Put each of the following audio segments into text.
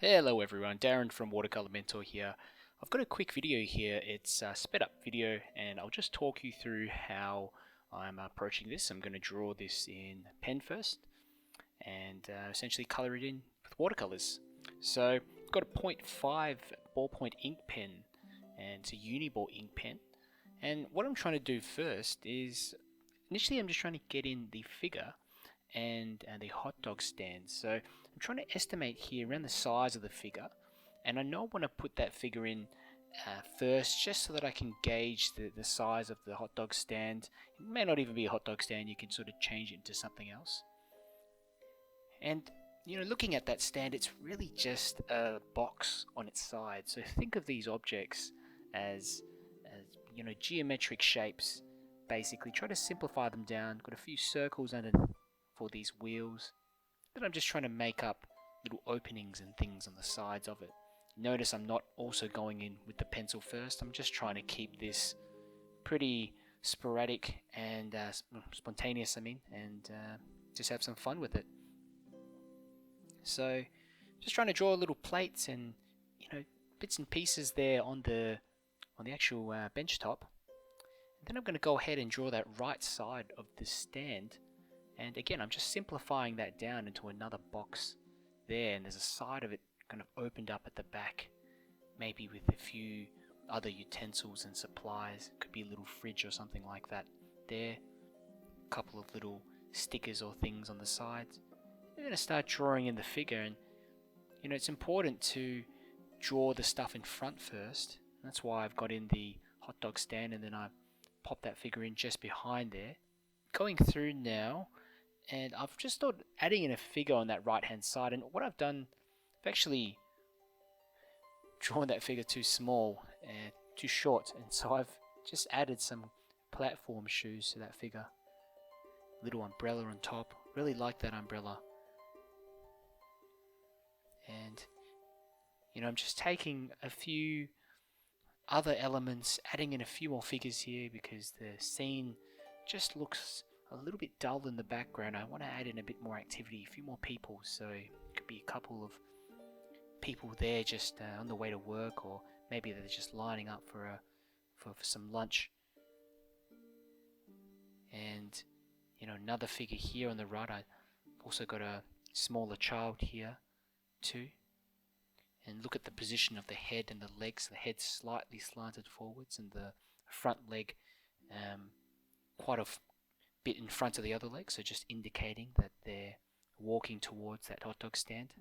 Hello everyone, Darren from Watercolour Mentor here. I've got a quick video here. It's a sped up video and I'll just talk you through how I'm approaching this. I'm going to draw this in pen first and essentially colour it in with watercolours. So I've got a 0.5 ballpoint ink pen and it's a uniball ink pen, and what I'm trying to do first is initially I'm just trying to get in the figure and the hot dog stand. So I'm trying to estimate here around the size of the figure, and I know I want to put that figure in first just so that I can gauge the size of the hot dog stand. It may not even be a hot dog stand, you can sort of change it into something else. And you know, looking at that stand, it's really just a box on its side. So think of these objects as you know, geometric shapes. Basically try to simplify them down. Got a few circles under for these wheels. Then I'm just trying to make up little openings and things on the sides of it. Notice I'm not also going in with the pencil first. I'm just trying to keep this pretty sporadic and spontaneous, and just have some fun with it. So just trying to draw little plates and, you know, bits and pieces there on the actual bench top. And then I'm going to go ahead and draw that right side of the stand. And again, I'm just simplifying that down into another box there, and there's a side of it kind of opened up at the back, maybe with a few other utensils and supplies. It could be a little fridge or something like that there. A couple of little stickers or things on the sides. I'm going to start drawing in the figure, and you know, it's important to draw the stuff in front first. That's why I've got in the hot dog stand, and then I pop that figure in just behind there. Going through now, and I've just started adding in a figure on that right hand side, and what I've done, I've actually drawn that figure too small and too short, and so I've just added some platform shoes to that figure. Little umbrella on top, really like that umbrella. And you know, I'm just taking a few other elements, adding in a few more figures here because the scene just looks a little bit dull in the background. I want to add in a bit more activity, a few more people, so it could be a couple of people there just on the way to work, or maybe they're just lining up for some lunch. And you know, another figure here on the right. I've also got a smaller child here too. And look at the position of the head and the legs. The head slightly slanted forwards, and the front leg quite a bit in front of the other leg, so just indicating that they're walking towards that hot dog stand.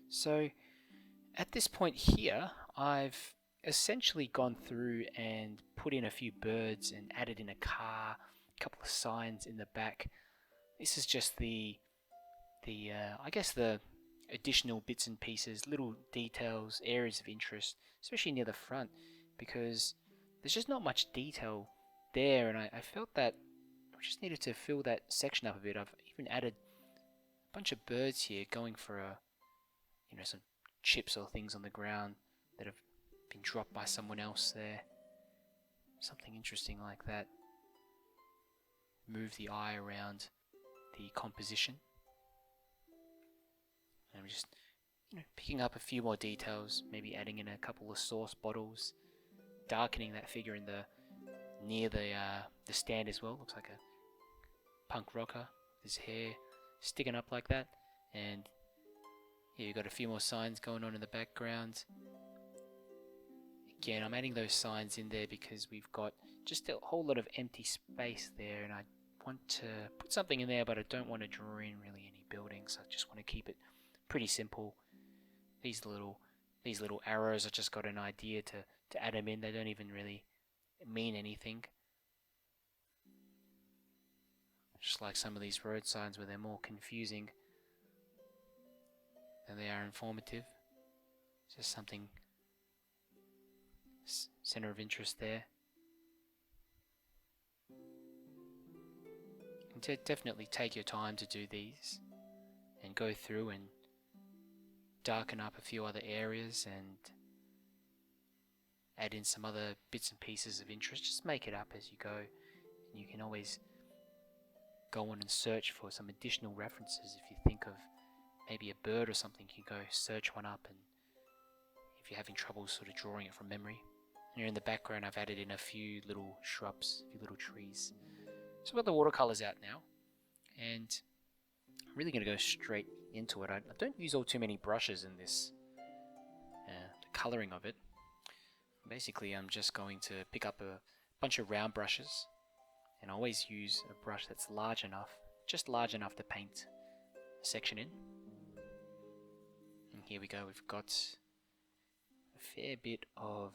So at this point here, I've essentially gone through and put in a few birds and added in a car, a couple of signs in the back. This is just the I guess the additional bits and pieces, little details, areas of interest, especially near the front, because there's just not much detail there, and I felt that I just needed to fill that section up a bit. I've even added a bunch of birds here going for you know, some chips or things on the ground that have been dropped by someone else there. Something interesting like that. Move the eye around the composition. And I'm just, you know, picking up a few more details, maybe adding in a couple of sauce bottles, darkening that figure in near the stand as well. Looks like a punk rocker. His hair sticking up like that, and yeah, you've got a few more signs going on in the background. Again, I'm adding those signs in there because we've got just a whole lot of empty space there, and I want to put something in there, but I don't want to draw in really any buildings. I just want to keep it pretty simple. These little arrows, I just got an idea to add them in. They don't even really mean anything. Just like some of these road signs where they're more confusing than they are informative. Just something center of interest there. And definitely take your time to do these and go through and darken up a few other areas and add in some other bits and pieces of interest. Just make it up as you go. You can always go on and search for some additional references. If you think of maybe a bird or something, you go search one up, and if you're having trouble sort of drawing it from memory. Here in the background I've added in a few little shrubs, a few little trees. So I've got the watercolors out now, and I'm really going to go straight into it. I don't use all too many brushes in this the colouring of it. Basically I'm just going to pick up a bunch of round brushes, and I always use a brush that's large enough, just large enough to paint a section in. And here we go, we've got a fair bit of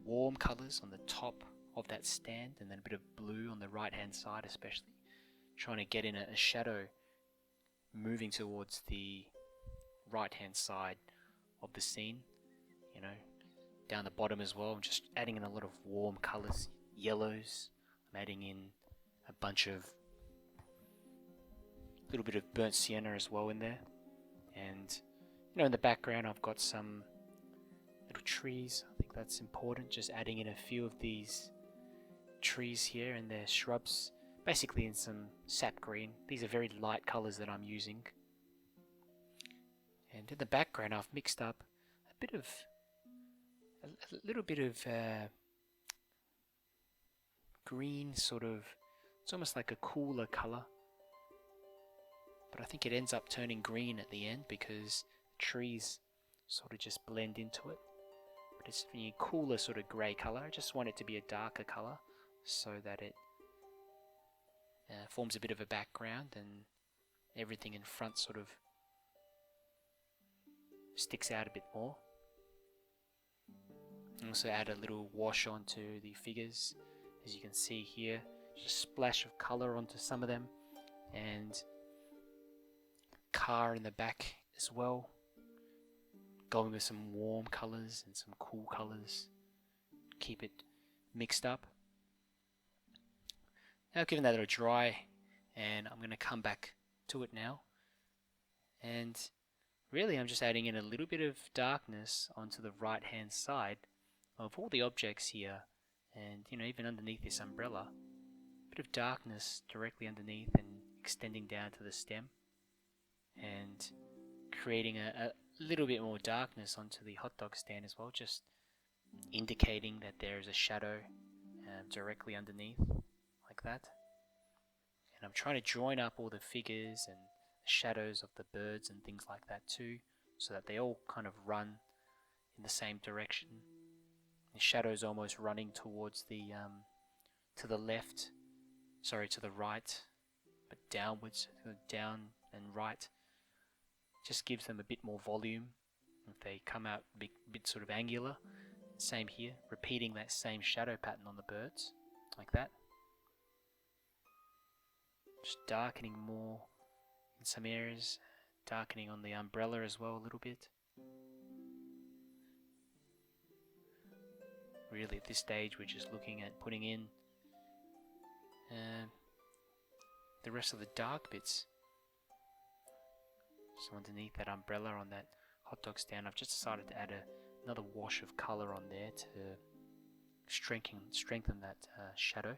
warm colours on the top of that stand, and then a bit of blue on the right hand side, especially trying to get in a shadow moving towards the right hand side of the scene. You know, down the bottom as well, I'm just adding in a lot of warm colours, yellows. I'm adding in a bunch of little bit of burnt sienna as well in there, and you know, in the background I've got some little trees. I think that's important, just adding in a few of these trees here and their shrubs, basically in some sap green. These are very light colours that I'm using. And in the background I've mixed up a little bit of green, sort of, it's almost like a cooler colour, but I think it ends up turning green at the end because trees sort of just blend into it. But it's a cooler sort of grey colour. I just want it to be a darker colour so that it forms a bit of a background and everything in front sort of sticks out a bit more. Also add a little wash onto the figures, as you can see here, just a splash of colour onto some of them, and car in the back as well, going with some warm colours and some cool colours, keep it mixed up. Now giving that a dry, and I'm going to come back to it now, and really I'm just adding in a little bit of darkness onto the right hand side of all the objects here, and you know, even underneath this umbrella, a bit of darkness directly underneath and extending down to the stem, and creating a little bit more darkness onto the hot dog stand as well, just indicating that there is a shadow directly underneath, like that. And I'm trying to join up all the figures and the shadows of the birds and things like that too, so that they all kind of run in the same direction. The shadows almost running towards the to the left, sorry, to the right, but downwards, down and right. Just gives them a bit more volume. If they come out a bit sort of angular, same here, repeating that same shadow pattern on the birds, like that. Just darkening more in some areas, darkening on the umbrella as well a little bit. Really at this stage we're just looking at putting in the rest of the dark bits. So underneath that umbrella on that hot dog stand, I've just decided to add another wash of colour on there to strengthen that shadow.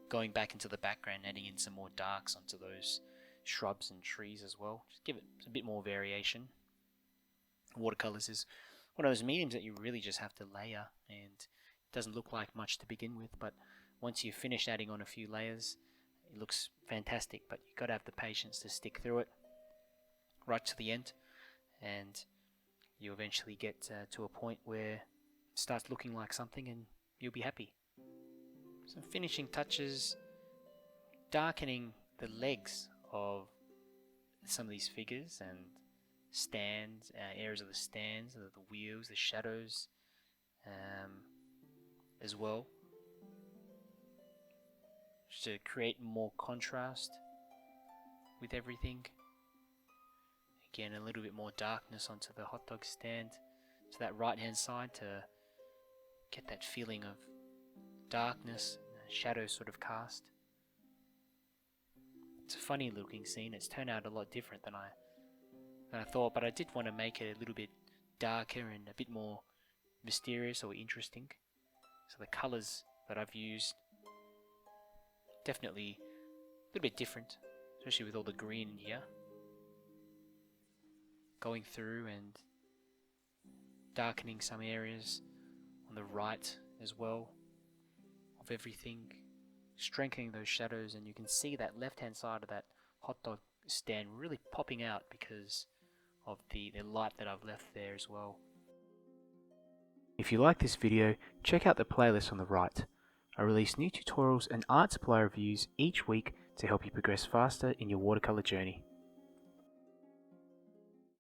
Going back into the background, adding in some more darks onto those shrubs and trees as well. Just give it a bit more variation. Watercolours is one of those mediums that you really just have to layer, and it doesn't look like much to begin with, but once you finish adding on a few layers, it looks fantastic. But you've got to have the patience to stick through it right to the end, and you eventually get to a point where it starts looking like something and you'll be happy. Some finishing touches, darkening the legs of some of these figures and stands, areas of the stands, the wheels, the shadows as well, just to create more contrast with everything. Again, a little bit more darkness onto the hot dog stand, to that right hand side, to get that feeling of darkness, shadow sort of cast. It's a funny looking scene. It's turned out a lot different than I thought, but I did want to make it a little bit darker and a bit more mysterious or interesting. So the colours that I've used definitely a little bit different, especially with all the green in here. Going through and darkening some areas on the right as well of everything, strengthening those shadows, and you can see that left hand side of that hot dog stand really popping out because of the light that I've left there as well. If you like this video, check out the playlist on the right. I release new tutorials and art supply reviews each week to help you progress faster in your watercolor journey.